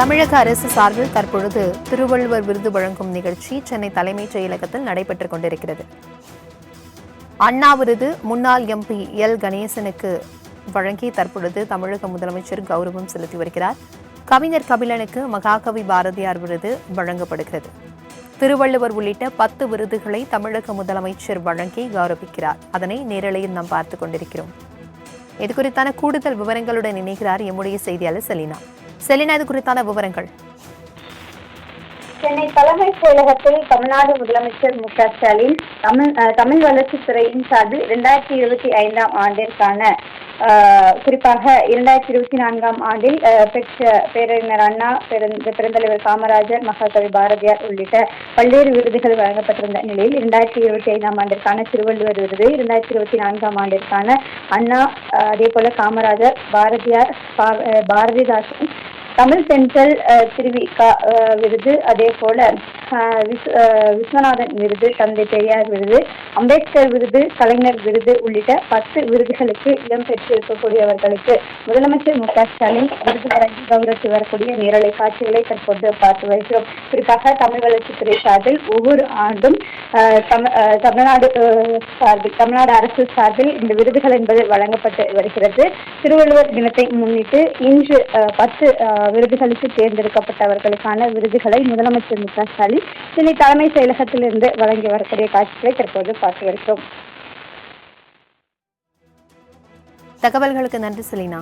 தமிழக அரசு சார்பில் தற்பொழுது திருவள்ளுவர் விருது வழங்கும் நிகழ்ச்சி சென்னை தலைமைச் செயலகத்தில் நடைபெற்றுக் கொண்டிருக்கிறது. அண்ணா விருது முன்னாள் எம்பி எல் கணேசனுக்கு வழங்கி தற்பொழுது தமிழக முதலமைச்சர் கௌரவம் செலுத்தி வருகிறார். கவிஞர் கபிலனுக்கு மகாகவி பாரதியார் விருது வழங்கப்படுகிறது. திருவள்ளுவர் உள்ளிட்ட 10 விருதுகளை தமிழக முதலமைச்சர் வழங்கி கௌரவிக்கிறார். அதனை நேரலையில் நாம் பார்த்துக் கொண்டிருக்கிறோம். இது குறித்தான கூடுதல் விவரங்களுடன் இணைகிறார் எம்முடைய செய்தியாளர் செலினா. செலினா, இது குறித்தான விவரங்கள். சென்னை தலைமைச் செயலகத்தில் தமிழ்நாடு முதலமைச்சர் மு.க. ஸ்டாலின் தமிழ் வளர்ச்சித்துறையின் சார்பில் 2025 ஆண்டிற்கான குறிப்பாக 2024 ஆண்டில் பெற்ற பேரறிஞர் அண்ணா, பெருந்தலைவர் காமராஜர், மகாகவி பாரதியார் உள்ளிட்ட பல்வேறு விருதுகள் வழங்கப்பட்டிருந்த நிலையில் 2025 ஆண்டிற்கான திருவள்ளுவர் விருது, 2024 ஆண்டிற்கான அண்ணா, அதே போல காமராஜர், பாரதியார், பாரதிதாசன், தமிழ் தென்றல் திருவிக விருது, அதே போல விஸ்வநாதன் விருது, தந்தை பெரியார் விருது, அம்பேத்கர் விருது, கலைஞர் விருது உள்ளிட்ட 10 விருதுகளுக்கு இடம்பெற்றிருக்கக்கூடியவர்களுக்கு முதலமைச்சர் மு.க. ஸ்டாலின் விருது வழங்கி கௌரவித்து வரக்கூடிய நேரலை காட்சிகளை தற்போது பார்த்து வருகிறோம். குறிப்பாக தமிழ் வளர்ச்சித்துறை சார்பில் ஒவ்வொரு ஆண்டும் தமிழ்நாடு அரசு சார்பில் இந்த விருதுகள் என்பது வழங்கப்பட்டு வருகிறது. திருவள்ளுவர் தினத்தை முன்னிட்டு இன்று 10 விருதுகளுக்கு தேர்ந்தெடுக்கப்பட்டவர்களுக்கான விருதுகளை முதலமைச்சர் மு.க. ஸ்டாலின் சென்னை தலைமை செயலகத்திலிருந்து வழங்கி வரக்கூடிய காட்சிகளை தற்போது பார்த்து வருகிறோம். தகவல்களுக்கு நன்றி செலினா.